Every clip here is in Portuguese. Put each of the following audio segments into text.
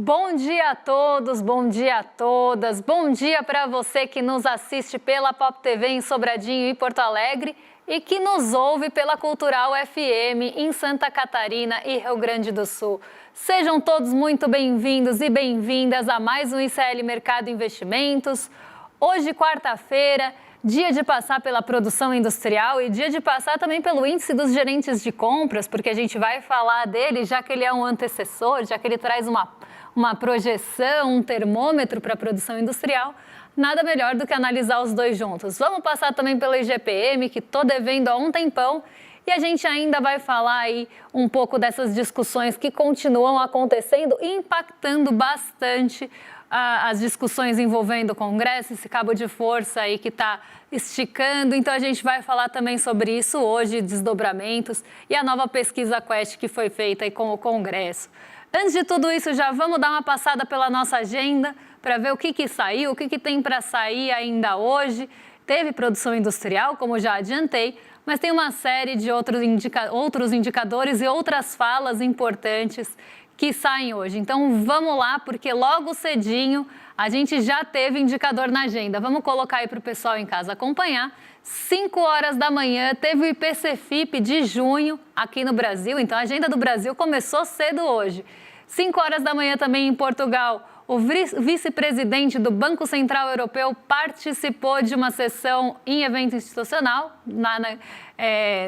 Bom dia a todos, bom dia a todas, bom dia para você que nos assiste pela Pop TV em Sobradinho e Porto Alegre e que nos ouve pela Cultural FM em Santa Catarina e Rio Grande do Sul. Sejam todos muito bem-vindos e bem-vindas a mais um ICL Mercado Investimentos. Hoje, quarta-feira, dia de passar pela produção industrial e dia de passar também pelo índice dos gerentes de compras, porque a gente vai falar dele, já que ele é um antecessor, já que ele traz uma projeção, um termômetro para a produção industrial. Nada melhor do que analisar os dois juntos. Vamos passar também pelo IGPM, que estou devendo há um tempão, e a gente ainda vai falar aí um pouco dessas discussões que continuam acontecendo e impactando bastante as discussões envolvendo o Congresso, esse cabo de força aí que está esticando. Então, a gente vai falar também sobre isso hoje, desdobramentos e a nova pesquisa Quest que foi feita aí com o Congresso. Antes de tudo isso, já vamos dar uma passada pela nossa agenda para ver o que saiu, o que tem para sair ainda hoje. Teve produção industrial, como já adiantei, mas tem uma série de outros indicadores e outras falas importantes que saem hoje. Então, vamos lá, porque logo cedinho a gente já teve indicador na agenda. Vamos colocar aí para o pessoal em casa acompanhar. 5 horas da manhã teve o IPC-FIP de junho aqui no Brasil. Então, a agenda do Brasil começou cedo hoje. 5 horas da manhã também em Portugal, o vice-presidente do Banco Central Europeu participou de uma sessão em evento institucional,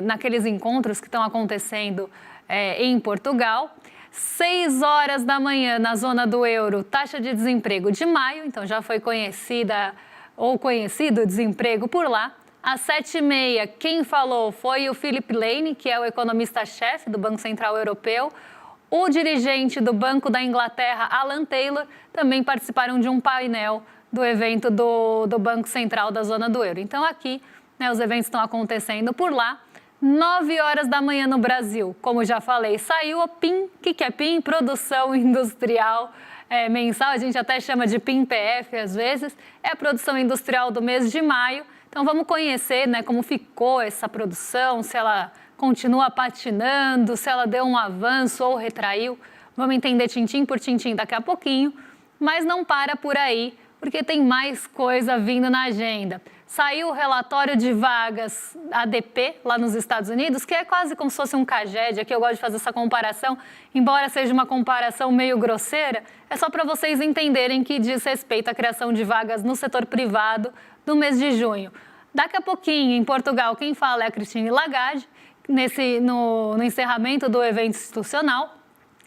naqueles encontros que estão acontecendo em Portugal. 6 horas da manhã, na zona do euro, taxa de desemprego de maio, então já foi conhecida ou conhecido o desemprego por lá. Às 7h30, quem falou foi o Philip Lane, que é o economista-chefe do Banco Central Europeu. O dirigente do Banco da Inglaterra, Alan Taylor, também participaram de um painel do evento do Banco Central da zona do euro. Então aqui, os eventos estão acontecendo por lá. 9 horas da manhã no Brasil, como já falei, saiu a PIM. O que é PIM? Produção Industrial Mensal, a gente até chama de PIM-PF às vezes, é a produção industrial do mês de maio. Então vamos conhecer como ficou essa produção, se ela continua patinando, se ela deu um avanço ou retraiu. Vamos entender tintim por tintim daqui a pouquinho, mas não para por aí, porque tem mais coisa vindo na agenda. Saiu o relatório de vagas ADP lá nos Estados Unidos, que é quase como se fosse um CAGED. Aqui eu gosto de fazer essa comparação, embora seja uma comparação meio grosseira, é só para vocês entenderem que diz respeito à criação de vagas no setor privado do mês de junho. Daqui a pouquinho, em Portugal, quem fala é a Christine Lagarde, no encerramento do evento institucional.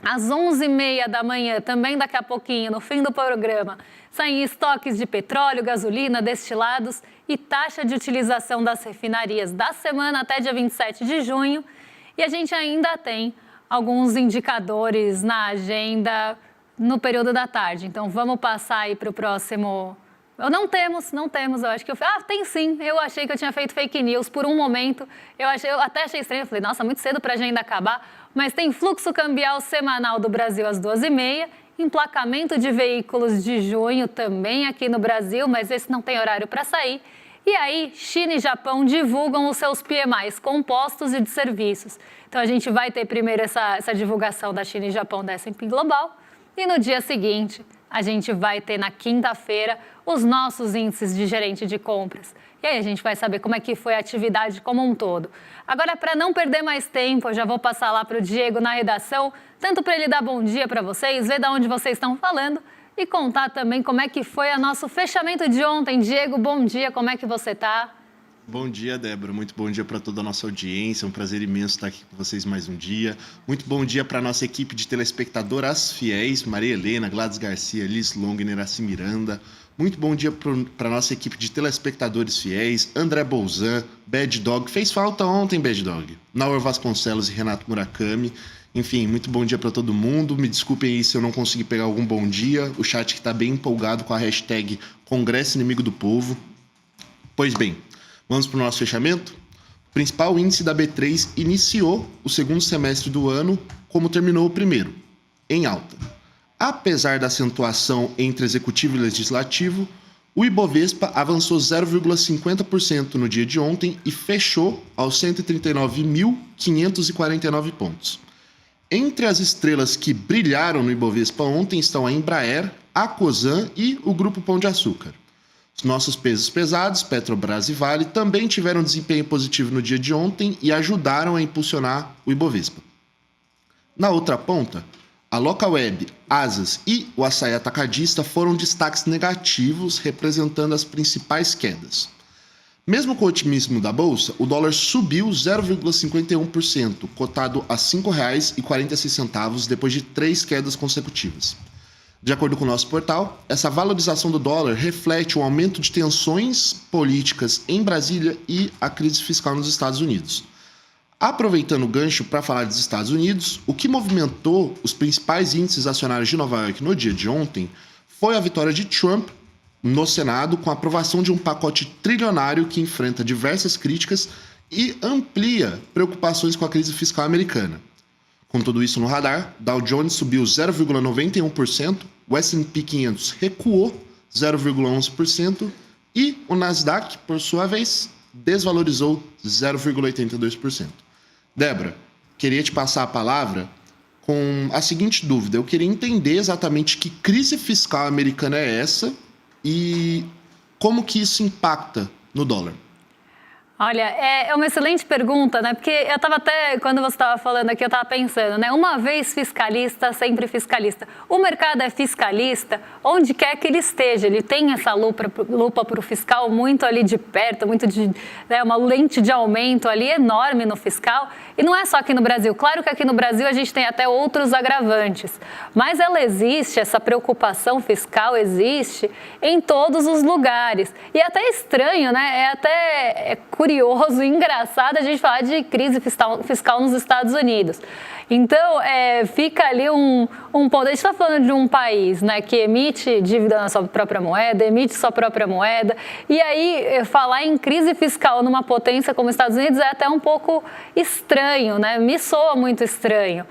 Às 11h30 da manhã, também daqui a pouquinho, no fim do programa, saem estoques de petróleo, gasolina, destilados e taxa de utilização das refinarias da semana até dia 27 de junho. E a gente ainda tem alguns indicadores na agenda no período da tarde. Então, vamos passar aí para o próximo... Não temos, eu acho que tem sim, eu achei que eu tinha feito fake news por um momento, eu até achei estranho, eu falei, nossa, muito cedo para a agenda acabar, mas tem fluxo cambial semanal do Brasil às 12h30, emplacamento de veículos de junho também aqui no Brasil, mas esse não tem horário para sair, e aí China e Japão divulgam os seus PMIs compostos e de serviços. Então a gente vai ter primeiro essa divulgação da China e Japão da S&P Global, e no dia seguinte a gente vai ter na quinta-feira os nossos índices de gerente de compras. E aí a gente vai saber como é que foi a atividade como um todo. Agora, para não perder mais tempo, eu já vou passar lá para o Diego na redação, tanto para ele dar bom dia para vocês, ver de onde vocês estão falando e contar também como é que foi o nosso fechamento de ontem. Diego, bom dia, como é que você está? Bom dia, Débora. Muito bom dia para toda a nossa audiência. É um prazer imenso estar aqui com vocês mais um dia. Muito bom dia para a nossa equipe de telespectadoras fiéis, Maria Helena, Gladys Garcia, Liz Longner, Iraci Miranda. Muito bom dia para a nossa equipe de telespectadores fiéis, André Bolzan, Bad Dog. Fez falta ontem, Bad Dog. Naur Vasconcelos e Renato Murakami. Enfim, muito bom dia para todo mundo. Me desculpem aí se eu não consegui pegar algum bom dia. O chat que está bem empolgado com a hashtag Congresso Inimigo do Povo. Pois bem, vamos para o nosso fechamento? O principal índice da B3 iniciou o segundo semestre do ano como terminou o primeiro, em alta. Apesar da acentuação entre executivo e legislativo, o Ibovespa avançou 0,50% no dia de ontem e fechou aos 139.549 pontos. Entre as estrelas que brilharam no Ibovespa ontem estão a Embraer, a Cosan e o Grupo Pão de Açúcar. Os nossos pesos pesados, Petrobras e Vale, também tiveram desempenho positivo no dia de ontem e ajudaram a impulsionar o Ibovespa. Na outra ponta, a Locaweb, Asas e o Açaí Atacadista foram destaques negativos, representando as principais quedas. Mesmo com o otimismo da Bolsa, o dólar subiu 0,51%, cotado a R$ 5,46 depois de 3 quedas consecutivas. De acordo com o nosso portal, essa valorização do dólar reflete um aumento de tensões políticas em Brasília e a crise fiscal nos Estados Unidos. Aproveitando o gancho para falar dos Estados Unidos, o que movimentou os principais índices acionários de Nova York no dia de ontem foi a vitória de Trump no Senado com a aprovação de um pacote trilionário que enfrenta diversas críticas e amplia preocupações com a crise fiscal americana. Com tudo isso no radar, Dow Jones subiu 0,91%, o S&P 500 recuou 0,11% e o Nasdaq, por sua vez, desvalorizou 0,82%. Débora, queria te passar a palavra com a seguinte dúvida. Eu queria entender exatamente que crise fiscal americana é essa e como que isso impacta no dólar. Olha, é uma excelente pergunta, né? Porque eu estava até, quando você estava falando aqui, eu estava pensando, né? Uma vez fiscalista, sempre fiscalista. O mercado é fiscalista onde quer que ele esteja. Ele tem essa lupa para o fiscal muito ali de perto, né? Uma lente de aumento ali enorme no fiscal. E não é só aqui no Brasil. Claro que aqui no Brasil a gente tem até outros agravantes. Mas ela existe, essa preocupação fiscal existe em todos os lugares. E é até estranho, né? É curioso e engraçado a gente falar de crise fiscal nos Estados Unidos. Então, fica ali um ponto. A gente está falando de um país, né, que emite dívida na sua própria moeda, emite sua própria moeda. E aí, falar em crise fiscal numa potência como os Estados Unidos é até um pouco estranho, né? Me soa muito estranho.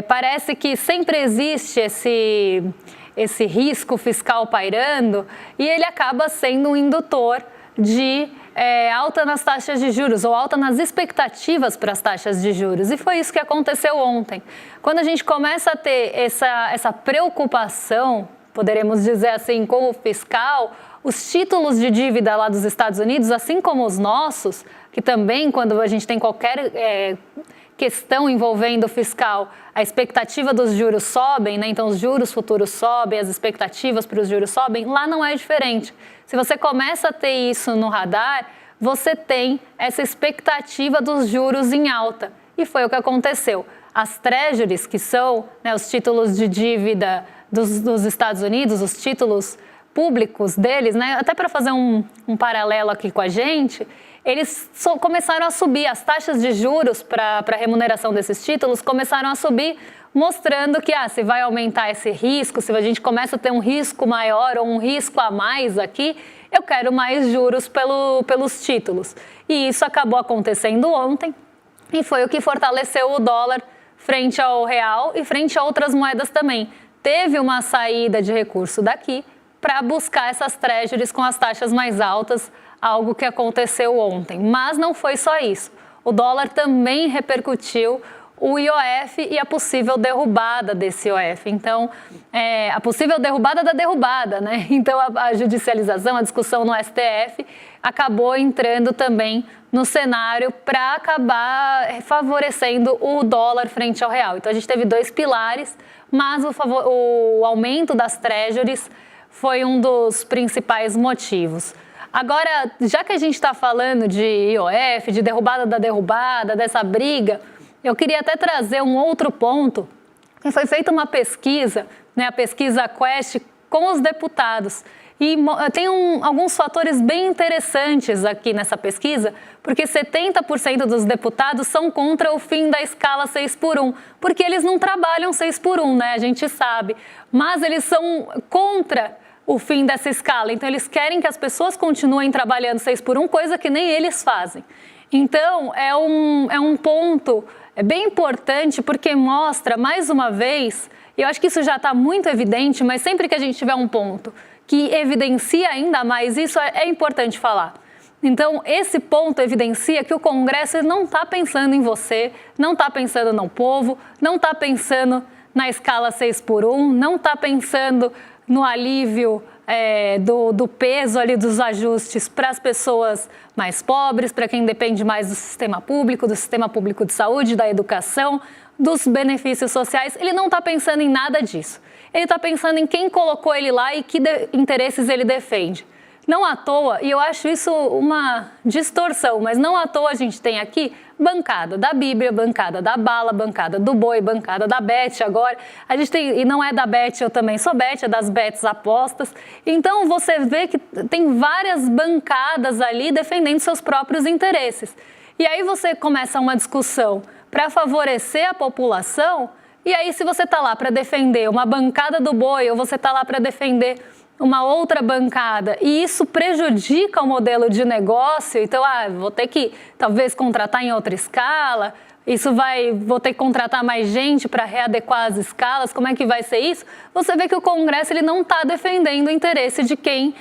Parece que sempre existe esse risco fiscal pairando e ele acaba sendo um indutor de alta nas taxas de juros ou alta nas expectativas para as taxas de juros. E foi isso que aconteceu ontem. Quando a gente começa a ter essa preocupação, poderemos dizer assim, com o fiscal, os títulos de dívida lá dos Estados Unidos, assim como os nossos, que também quando a gente tem qualquer questão envolvendo o fiscal, a expectativa dos juros sobem, né? Então os juros futuros sobem, as expectativas para os juros sobem, lá não é diferente. Se você começa a ter isso no radar, você tem essa expectativa dos juros em alta. E foi o que aconteceu. As treasuries, que são, né, os títulos de dívida dos Estados Unidos, os títulos públicos deles, né, até para fazer um paralelo aqui com a gente, eles começaram a subir. As taxas de juros para a remuneração desses títulos começaram a subir, mostrando que se vai aumentar esse risco, se a gente começa a ter um risco maior ou um risco a mais aqui, eu quero mais juros pelos títulos. E isso acabou acontecendo ontem e foi o que fortaleceu o dólar frente ao real e frente a outras moedas também. Teve uma saída de recurso daqui para buscar essas treasuries com as taxas mais altas, algo que aconteceu ontem. Mas não foi só isso. O dólar também repercutiu o IOF e a possível derrubada desse IOF. Então, a possível derrubada da derrubada, né? Então, a judicialização, a discussão no STF acabou entrando também no cenário para acabar favorecendo o dólar frente ao real. Então, a gente teve dois pilares, mas o aumento das treasuries foi um dos principais motivos. Agora, já que a gente está falando de IOF, de derrubada da derrubada, dessa briga, eu queria até trazer um outro ponto. Foi feita uma pesquisa, né, a pesquisa Quest, com os deputados. E tem alguns fatores bem interessantes aqui nessa pesquisa, porque 70% dos deputados são contra o fim da escala 6x1, porque eles não trabalham 6x1, né, a gente sabe, mas eles são contra o fim dessa escala. Então, eles querem que as pessoas continuem trabalhando 6x1, coisa que nem eles fazem. Então, é um ponto bem importante, porque mostra, mais uma vez, e eu acho que isso já está muito evidente, mas sempre que a gente tiver um ponto que evidencia ainda mais isso, é importante falar. Então, esse ponto evidencia que o Congresso não está pensando em você, não está pensando no povo, não está pensando na escala 6x1, não está pensando no alívio do peso ali dos ajustes para as pessoas mais pobres, para quem depende mais do sistema público de saúde, da educação, dos benefícios sociais. Ele não está pensando em nada disso. Ele está pensando em quem colocou ele lá e que interesses ele defende. Não à toa, e eu acho isso uma distorção, mas não à toa a gente tem aqui bancada da Bíblia, bancada da Bala, bancada do Boi, bancada da Beth agora. A gente tem, e não é da Beth, eu também sou Beth, é das Beths apostas. Então você vê que tem várias bancadas ali defendendo seus próprios interesses. E aí você começa uma discussão para favorecer a população, e aí se você está lá para defender uma bancada do Boi ou você está lá para defender uma outra bancada e isso prejudica o modelo de negócio, então vou ter que talvez contratar em outra escala, vou ter que contratar mais gente para readequar as escalas, como é que vai ser isso? Você vê que o Congresso ele não está defendendo o interesse de quem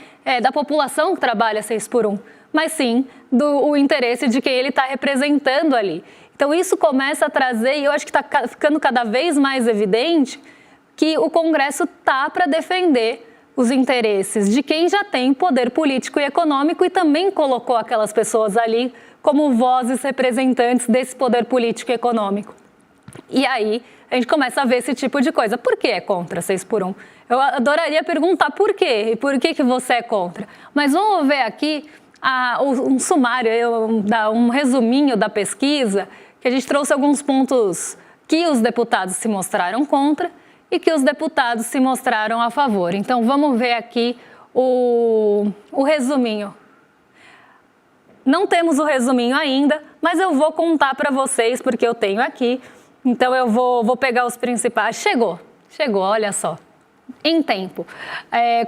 da população que trabalha 6x1, mas sim o interesse de quem ele está representando ali. Então isso começa a trazer, e eu acho que está ficando cada vez mais evidente, que o Congresso está para defender os interesses de quem já tem poder político e econômico e também colocou aquelas pessoas ali como vozes representantes desse poder político e econômico. E aí a gente começa a ver esse tipo de coisa. Por que é contra 6x1? Eu adoraria perguntar por quê e por que você é contra. Mas vamos ver aqui um sumário, um resuminho da pesquisa, que a gente trouxe alguns pontos que os deputados se mostraram contra e que os deputados se mostraram a favor. Então, vamos ver aqui o resuminho. Não temos o resuminho ainda, mas eu vou contar para vocês, porque eu tenho aqui. Então, eu vou pegar os principais. Chegou, olha só, em tempo.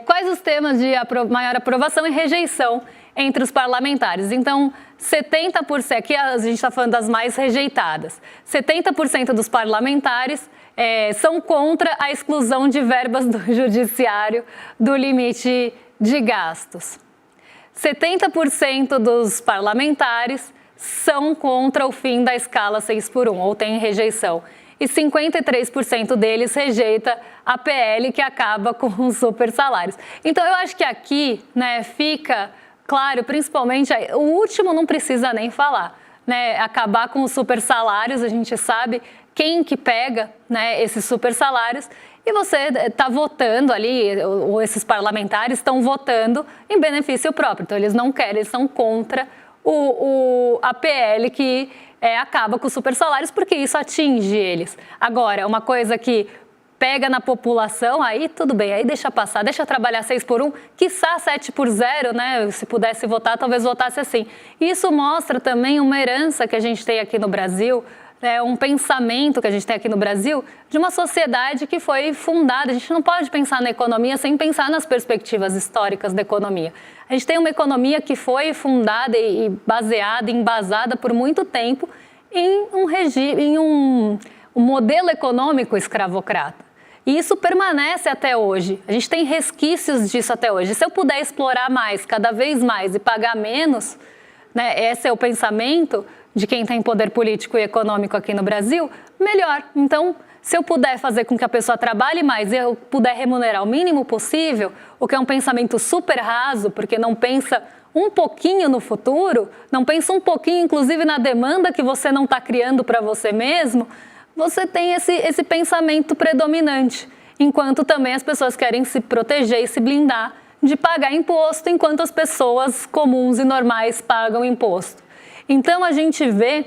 Quais os temas de maior aprovação e rejeição entre os parlamentares? Então, 70%, aqui a gente está falando das mais rejeitadas, 70% dos parlamentares são contra a exclusão de verbas do judiciário do limite de gastos. 70% dos parlamentares são contra o fim da escala 6x1, ou tem rejeição. E 53% deles rejeita a PL que acaba com os super salários. Então, eu acho que aqui fica claro, principalmente, o último não precisa nem falar, acabar com os super salários, a gente sabe quem que pega esses super salários, e você está votando ali, ou esses parlamentares estão votando em benefício próprio. Então, eles não querem, eles são contra a PL que acaba com os super salários, porque isso atinge eles. Agora, uma coisa que pega na população, aí tudo bem, aí deixa passar, deixa trabalhar 6x1, quiçá 7x0, se pudesse votar, talvez votasse assim. Isso mostra também uma herança que a gente tem aqui no Brasil, um pensamento que a gente tem aqui no Brasil de uma sociedade que foi fundada. A gente não pode pensar na economia sem pensar nas perspectivas históricas da economia. A gente tem uma economia que foi fundada e baseada, embasada por muito tempo em um modelo econômico escravocrata. E isso permanece até hoje. A gente tem resquícios disso até hoje. Se eu puder explorar mais, cada vez mais, e pagar menos, esse é o pensamento de quem tem poder político e econômico aqui no Brasil, melhor. Então, se eu puder fazer com que a pessoa trabalhe mais e eu puder remunerar o mínimo possível, o que é um pensamento super raso, porque não pensa um pouquinho no futuro, não pensa um pouquinho, inclusive, na demanda que você não está criando para você mesmo, você tem esse pensamento predominante, enquanto também as pessoas querem se proteger e se blindar de pagar imposto, enquanto as pessoas comuns e normais pagam imposto. Então, a gente vê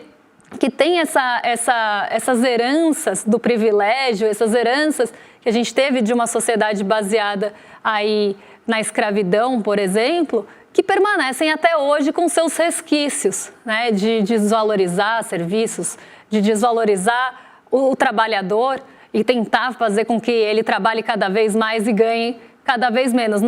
que tem essas heranças do privilégio, essas heranças que a gente teve de uma sociedade baseada aí na escravidão, por exemplo, que permanecem até hoje com seus resquícios, de desvalorizar serviços, de desvalorizar o trabalhador e tentar fazer com que ele trabalhe cada vez mais e ganhe cada vez menos.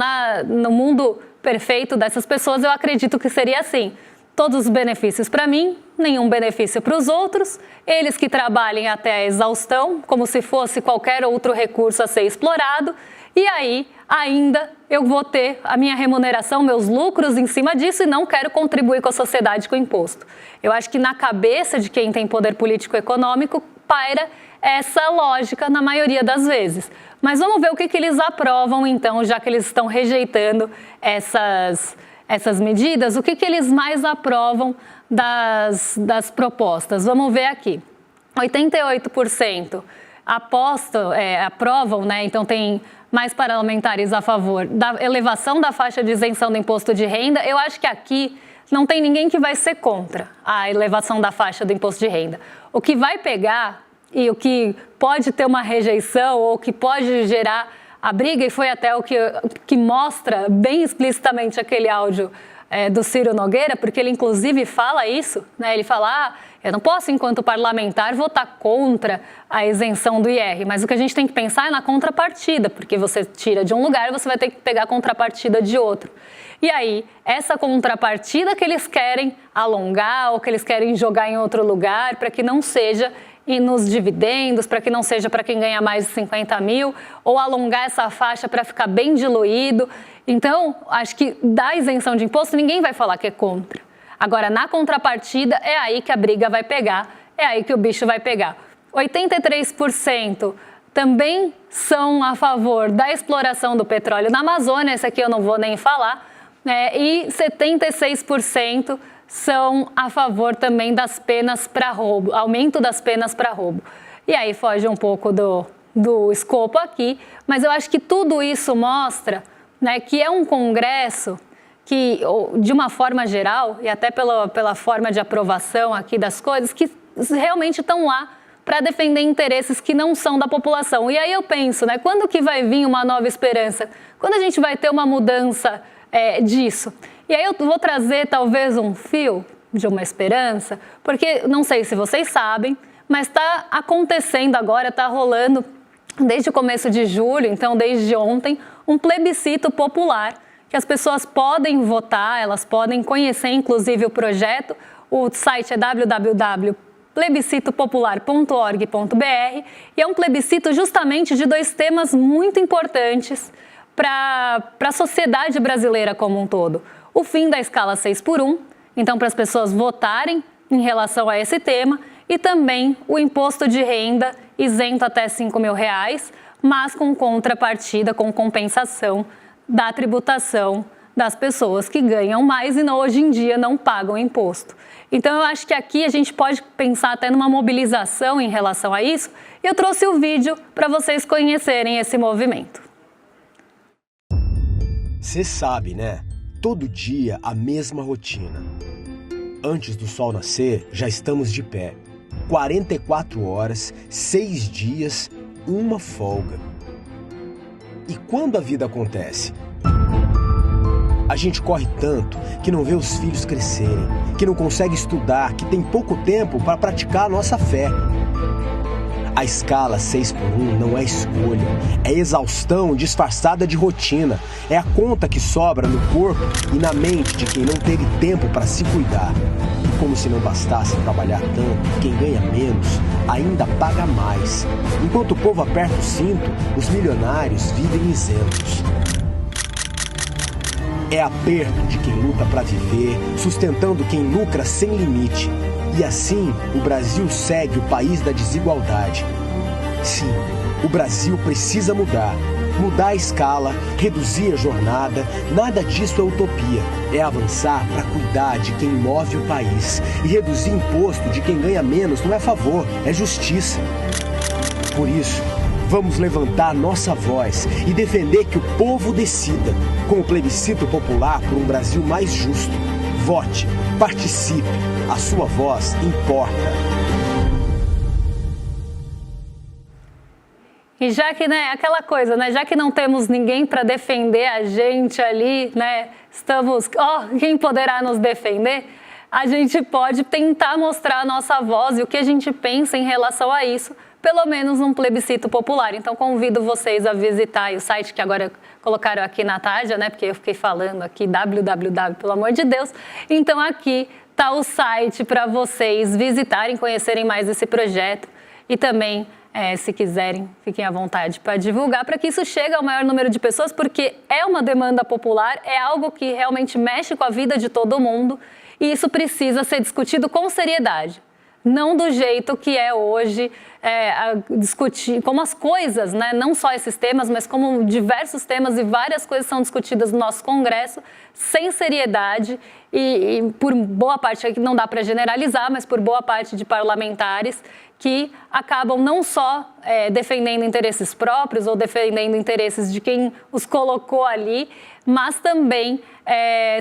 No mundo perfeito dessas pessoas, eu acredito que seria assim. Todos os benefícios para mim, nenhum benefício para os outros, eles que trabalhem até a exaustão, como se fosse qualquer outro recurso a ser explorado, E aí, ainda eu vou ter a minha remuneração, meus lucros em cima disso e não quero contribuir com a sociedade com imposto. Eu acho que na cabeça de quem tem poder político e econômico paira essa lógica na maioria das vezes. Mas vamos ver o que eles aprovam, então, já que eles estão rejeitando essas medidas, o que eles mais aprovam das propostas. Vamos ver aqui. 88% aprovam, né? Então tem mais parlamentares a favor da elevação da faixa de isenção do imposto de renda. Eu acho que aqui não tem ninguém que vai ser contra a elevação da faixa do imposto de renda. O que vai pegar e o que pode ter uma rejeição ou que pode gerar a briga, e foi até o que mostra bem explicitamente aquele áudio do Ciro Nogueira, porque ele inclusive fala isso, né? Ele fala, eu não posso, enquanto parlamentar, votar contra a isenção do IR, mas o que a gente tem que pensar é na contrapartida, porque você tira de um lugar e você vai ter que pegar a contrapartida de outro. E aí, essa contrapartida que eles querem alongar ou que eles querem jogar em outro lugar para que não seja nos dividendos, para que não seja para quem ganha mais de 50 mil, ou alongar essa faixa para ficar bem diluído. Então, acho que da isenção de imposto ninguém vai falar que é contra. Agora, na contrapartida, é aí que a briga vai pegar, é aí que o bicho vai pegar. 83% também são a favor da exploração do petróleo na Amazônia, esse aqui eu não vou nem falar, né? E 76% são a favor também das penas para roubo, aumento das penas para roubo. E aí foge um pouco do escopo aqui, mas eu acho que tudo isso mostra, né, que é um Congresso que, de uma forma geral, e até pela forma de aprovação aqui das coisas, que realmente estão lá para defender interesses que não são da população. E aí eu penso, né, quando que vai vir uma nova esperança? Quando a gente vai ter uma mudança disso? E aí eu vou trazer talvez um fio de uma esperança, porque não sei se vocês sabem, mas está acontecendo agora, está rolando desde o começo de julho, então desde ontem, um plebiscito popular, que as pessoas podem votar, elas podem conhecer inclusive o projeto. O site é www.plebiscitopopular.org.br e é um plebiscito justamente de dois temas muito importantes para a sociedade brasileira como um todo. O fim da escala 6x1, então para as pessoas votarem em relação a esse tema, e também o imposto de renda isento até R$5 mil, mas com contrapartida, com compensação da tributação das pessoas que ganham mais e hoje em dia não pagam imposto. Então eu acho que aqui a gente pode pensar até numa mobilização em relação a isso, e eu trouxe o vídeo para vocês conhecerem esse movimento. Você sabe, né? Todo dia a mesma rotina. Antes do sol nascer, já estamos de pé. 44 horas, 6 dias, uma folga. E quando a vida acontece? A gente corre tanto que não vê os filhos crescerem, que não consegue estudar, que tem pouco tempo para praticar a nossa fé. A escala 6x1 não é escolha, é exaustão disfarçada de rotina. É a conta que sobra no corpo e na mente de quem não teve tempo para se cuidar. E como se não bastasse trabalhar tanto, quem ganha menos ainda paga mais. Enquanto o povo aperta o cinto, os milionários vivem isentos. É aperto de quem luta para viver, sustentando quem lucra sem limite. E assim, o Brasil segue o país da desigualdade. Sim, o Brasil precisa mudar. Mudar a escala, reduzir a jornada, nada disso é utopia. É avançar para cuidar de quem move o país. E reduzir imposto de quem ganha menos não é favor, é justiça. Por isso, vamos levantar nossa voz e defender que o povo decida, com o plebiscito popular por um Brasil mais justo. Vote, participe, a sua voz importa. E já que, né, aquela coisa, né, já que não temos ninguém para defender a gente ali, né, quem poderá nos defender? A gente pode tentar mostrar a nossa voz e o que a gente pensa em relação a isso, pelo menos num plebiscito popular. Então, convido vocês a visitar o site que agora colocaram aqui na tarja, né? Porque eu fiquei falando aqui, www, pelo amor de Deus. Então, aqui está o site para vocês visitarem, conhecerem mais esse projeto e também se quiserem, fiquem à vontade para divulgar, para que isso chegue ao maior número de pessoas, porque é uma demanda popular, é algo que realmente mexe com a vida de todo mundo e isso precisa ser discutido com seriedade. Não do jeito que é hoje, discutir como as coisas, né? Não só esses temas, mas como diversos temas e várias coisas são discutidas no nosso Congresso, sem seriedade e por boa parte, aqui não dá para generalizar, mas por boa parte de parlamentares que acabam não só defendendo interesses próprios ou defendendo interesses de quem os colocou ali, mas também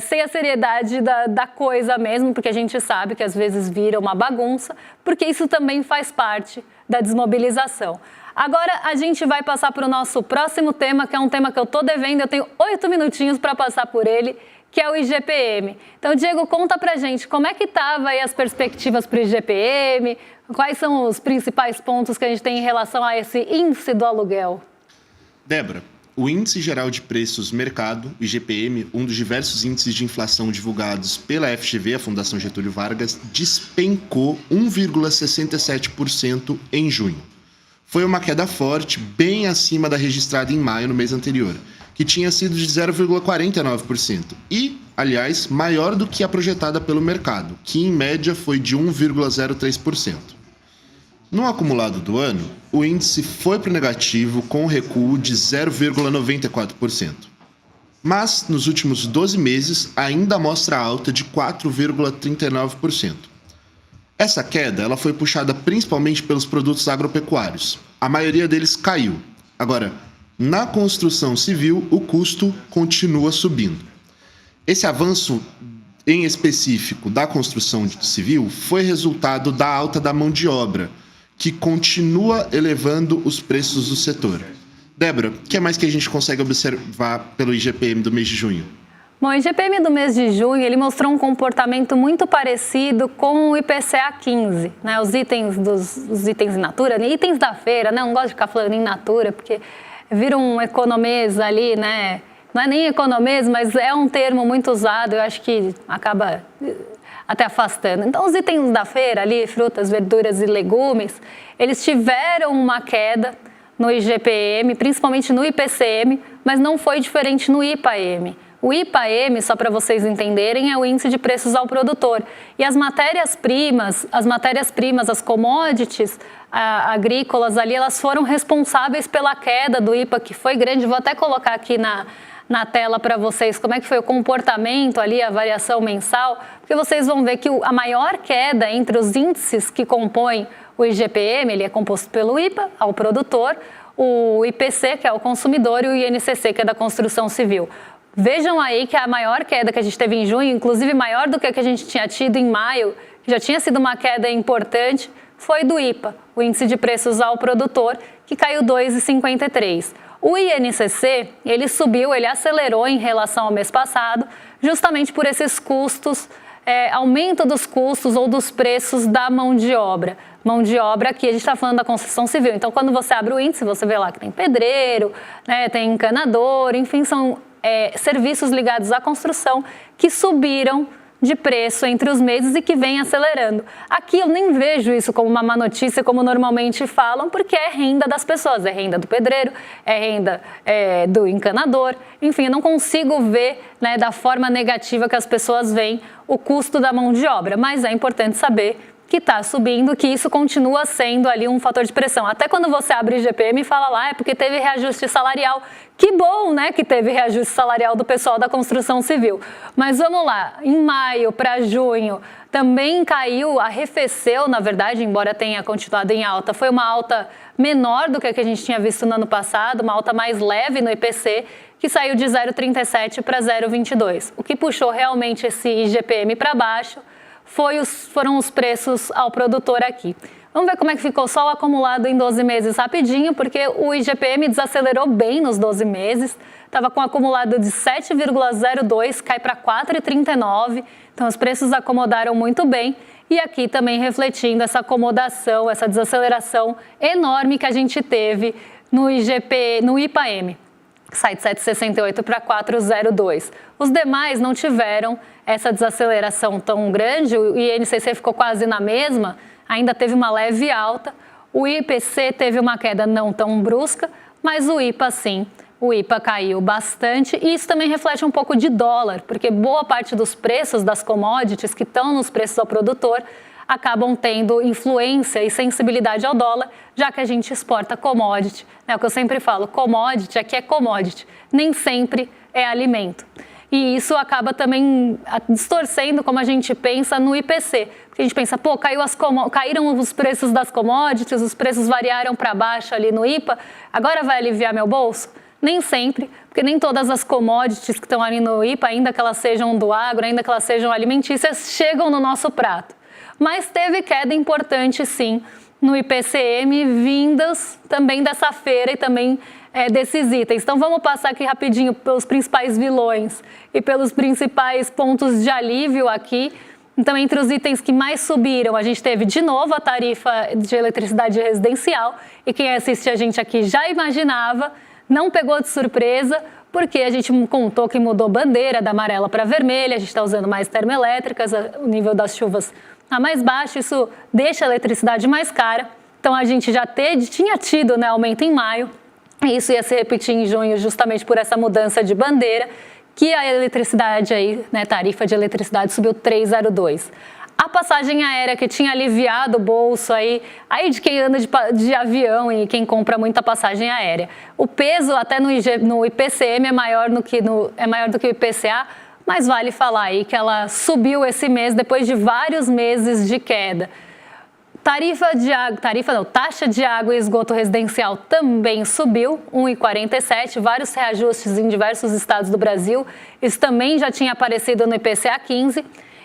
sem a seriedade da coisa mesmo, porque a gente sabe que às vezes vira uma bagunça, porque isso também faz parte da desmobilização. Agora a gente vai passar para o nosso próximo tema, que é um tema que eu estou devendo, eu tenho 8 minutinhos para passar por ele, que é o IGPM. Então, Diego, conta pra gente como é que estavam aí as perspectivas para o IGPM, quais são os principais pontos que a gente tem em relação a esse índice do aluguel? Débora, o Índice Geral de Preços Mercado, IGPM, um dos diversos índices de inflação divulgados pela FGV, a Fundação Getúlio Vargas, despencou 1,67% em junho. Foi uma queda forte, bem acima da registrada em maio, no mês anterior, que tinha sido de 0,49%, e, aliás, maior do que a projetada pelo mercado, que em média foi de 1,03%. No acumulado do ano, o índice foi para o negativo com um recuo de 0,94%. Mas, nos últimos 12 meses, ainda mostra alta de 4,39%. Essa queda ela foi puxada principalmente pelos produtos agropecuários. A maioria deles caiu. Agora, na construção civil, o custo continua subindo. Esse avanço, em específico, da construção civil, foi resultado da alta da mão de obra, que continua elevando os preços do setor. Débora, o que mais que a gente consegue observar pelo IGPM do mês de junho? Bom, o IGPM do mês de junho, ele mostrou um comportamento muito parecido com o IPCA 15, né? Os itens in natura, itens da feira, né? Não gosto de ficar falando in natura, porque vira um economês ali, né? Não é nem economês, mas é um termo muito usado, eu acho que acaba até afastando. Então, os itens da feira ali, frutas, verduras e legumes, eles tiveram uma queda no IGPM, principalmente no IPCM, mas não foi diferente no IPAM. O IPAM, só para vocês entenderem, é o índice de preços ao produtor. E as matérias-primas, as commodities agrícolas ali, elas foram responsáveis pela queda do IPA, que foi grande. Vou até colocar aqui na tela para vocês como é que foi o comportamento ali, a variação mensal, porque vocês vão ver que a maior queda entre os índices que compõem o IGPM, ele é composto pelo IPA, ao produtor, o IPC, que é o consumidor, e o INCC, que é da construção civil. Vejam aí que a maior queda que a gente teve em junho, inclusive maior do que a gente tinha tido em maio, que já tinha sido uma queda importante, foi do IPA, o Índice de Preços ao Produtor, que caiu 2,53%. O INCC, ele subiu, ele acelerou em relação ao mês passado, justamente por esses custos, aumento dos custos ou dos preços da mão de obra. Mão de obra aqui, a gente está falando da construção civil. Então, quando você abre o índice, você vê lá que tem pedreiro, né, tem encanador, enfim, são serviços ligados à construção que subiram de preço entre os meses e que vem acelerando. Aqui eu nem vejo isso como uma má notícia, como normalmente falam, porque é renda das pessoas, é renda do pedreiro, é renda do encanador, enfim, eu não consigo ver, né, da forma negativa que as pessoas veem o custo da mão de obra, mas é importante saber que está subindo, que isso continua sendo ali um fator de pressão. Até quando você abre o IGPM e fala lá, é porque teve reajuste salarial. Que bom, né, que teve reajuste salarial do pessoal da construção civil. Mas vamos lá, em maio para junho também caiu, arrefeceu, na verdade, embora tenha continuado em alta. Foi uma alta menor do que a gente tinha visto no ano passado, uma alta mais leve no IPC, que saiu de 0,37 para 0,22. O que puxou realmente esse IGPM para baixo foram os preços ao produtor aqui. Vamos ver como é que ficou só o acumulado em 12 meses rapidinho, porque o IGPM desacelerou bem nos 12 meses, estava com um acumulado de 7,02, cai para 4,39, então os preços acomodaram muito bem. E aqui também refletindo essa acomodação, essa desaceleração enorme que a gente teve no IPAM. Sai de 7,68 para 4,02. Os demais não tiveram essa desaceleração tão grande, o INCC ficou quase na mesma, ainda teve uma leve alta. O IPC teve uma queda não tão brusca, mas o IPA sim. O IPA caiu bastante e isso também reflete um pouco de dólar, porque boa parte dos preços das commodities que estão nos preços ao produtor acabam tendo influência e sensibilidade ao dólar, já que a gente exporta commodity. É o que eu sempre falo, commodity aqui é commodity, nem sempre é alimento. E isso acaba também distorcendo como a gente pensa no IPC. Porque a gente pensa, pô, caíram os preços das commodities, os preços variaram para baixo ali no IPA, agora vai aliviar meu bolso? Nem sempre, porque nem todas as commodities que estão ali no IPA, ainda que elas sejam do agro, ainda que elas sejam alimentícias, chegam no nosso prato. Mas teve queda importante, sim, no IPCM, vindas também dessa feira e também desses itens. Então vamos passar aqui rapidinho pelos principais vilões e pelos principais pontos de alívio aqui. Então, entre os itens que mais subiram, a gente teve de novo a tarifa de eletricidade residencial e quem assiste a gente aqui já imaginava, não pegou de surpresa, porque a gente contou que mudou bandeira da amarela para vermelha, a gente está usando mais termoelétricas, o nível das chuvas está mais baixo, isso deixa a eletricidade mais cara. Então, a gente já tinha tido, né, aumento em maio, e isso ia se repetir em junho justamente por essa mudança de bandeira, que a eletricidade aí, né, tarifa de eletricidade subiu 3,02. A passagem aérea que tinha aliviado o bolso aí de quem anda de avião e quem compra muita passagem aérea. O peso até no IPCM é maior do que o IPCA, mas vale falar aí que ela subiu esse mês depois de vários meses de queda. Taxa de água e esgoto residencial também subiu, 1,47, vários reajustes em diversos estados do Brasil. Isso também já tinha aparecido no IPCA 15.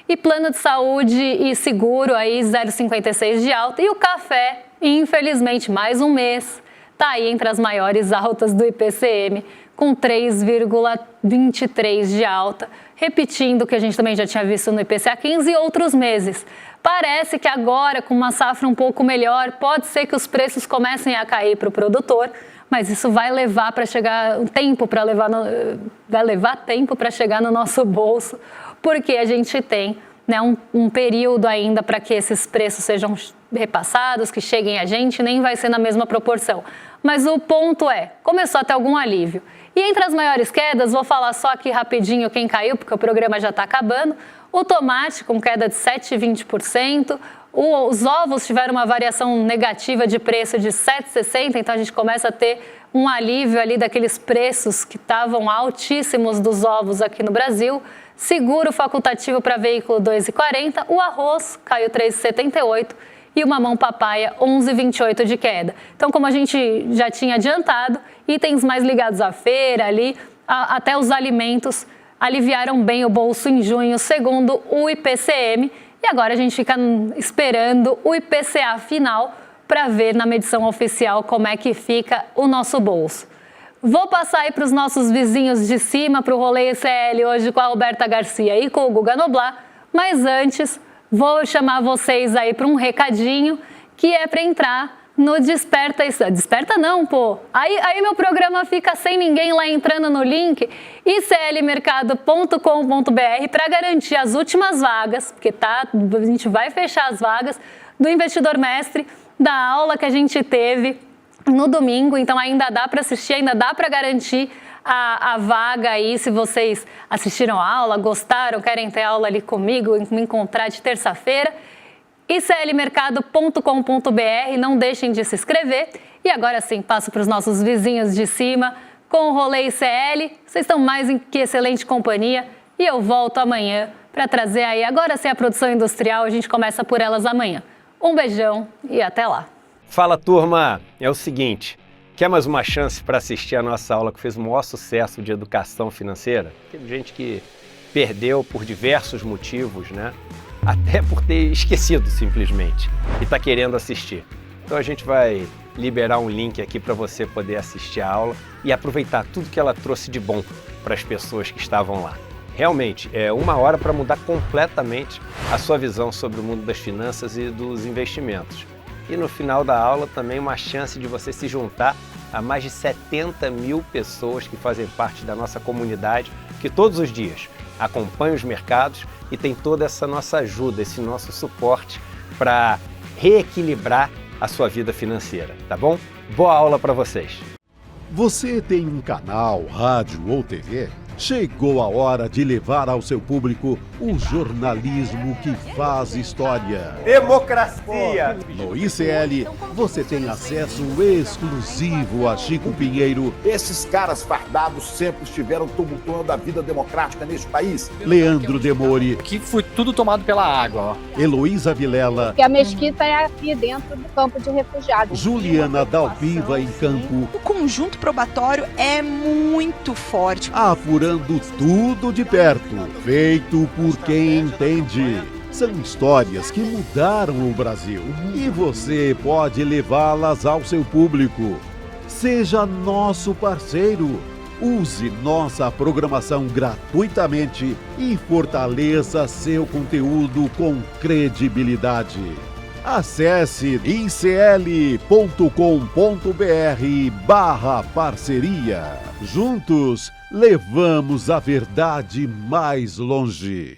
E plano de saúde e seguro aí 0,56 de alta. E o café, infelizmente, mais um mês, está aí entre as maiores altas do IPCM, com 3,23 de alta, repetindo o que a gente também já tinha visto no IPCA 15 e outros meses. Parece que agora, com uma safra um pouco melhor, pode ser que os preços comecem a cair para o produtor, mas isso vai levar tempo para chegar no nosso bolso, porque a gente tem, né, um período ainda para que esses preços sejam repassados, que cheguem a gente, nem vai ser na mesma proporção. Mas o ponto começou a ter algum alívio. E entre as maiores quedas, vou falar só aqui rapidinho quem caiu, porque o programa já está acabando. O tomate com queda de 7,20%, os ovos tiveram uma variação negativa de preço de 7,60%, então a gente começa a ter um alívio ali daqueles preços que estavam altíssimos dos ovos aqui no Brasil. Seguro facultativo para veículo 2,40%, o arroz caiu 3,78% e o mamão papaya 11,28% de queda. Então, como a gente já tinha adiantado, itens mais ligados à feira ali, até os alimentos, aliviaram bem o bolso em junho, segundo o IPCM. E agora a gente fica esperando o IPCA final para ver na medição oficial como é que fica o nosso bolso. Vou passar aí para os nossos vizinhos de cima, para o Rolê ECL hoje com a Roberta Garcia e com o Guga Noblar, mas antes vou chamar vocês aí para um recadinho que é para entrar no Desperta. Desperta não, pô. Aí meu programa fica sem ninguém lá entrando no link iclmercado.com.br para garantir as últimas vagas, porque a gente vai fechar as vagas do Investidor Mestre, da aula que a gente teve no domingo, então ainda dá para assistir, ainda dá para garantir a vaga aí, se vocês assistiram a aula, gostaram, querem ter aula ali comigo, me encontrar de terça-feira, iclmercado.com.br, não deixem de se inscrever. E agora sim, passo para os nossos vizinhos de cima com o Rolê ICL, vocês estão mais que excelente companhia e eu volto amanhã para trazer aí, agora sim a produção industrial, a gente começa por elas amanhã. Um beijão e até lá. Fala, turma! É o seguinte, quer mais uma chance para assistir a nossa aula que fez o maior sucesso de educação financeira? Teve gente que perdeu por diversos motivos, né? Até por ter esquecido simplesmente e está querendo assistir. Então a gente vai liberar um link aqui para você poder assistir a aula e aproveitar tudo que ela trouxe de bom para as pessoas que estavam lá. Realmente, é uma hora para mudar completamente a sua visão sobre o mundo das finanças e dos investimentos. E no final da aula também uma chance de você se juntar a mais de 70 mil pessoas que fazem parte da nossa comunidade, que todos os dias acompanham os mercados e tem toda essa nossa ajuda, esse nosso suporte para reequilibrar a sua vida financeira, tá bom? Boa aula para vocês! Você tem um canal, rádio ou TV? Chegou a hora de levar ao seu público o jornalismo que faz história. Democracia! No ICL, você tem acesso exclusivo a Chico Pinheiro, Esses caras fardados sempre estiveram tumultuando a vida democrática neste país. Leandro Demore, Que foi tudo tomado pela água, ó. Heloísa Vilela, Que a mesquita é aqui dentro do campo de refugiados. Juliana Dalpiva em campo, O conjunto probatório é muito forte. apurando tudo de perto, feito por quem entende. São histórias que mudaram o Brasil e você pode levá-las ao seu público. Seja nosso parceiro. Use nossa programação gratuitamente e fortaleça seu conteúdo com credibilidade. Acesse icl.com.br/parceria. Juntos, levamos a verdade mais longe.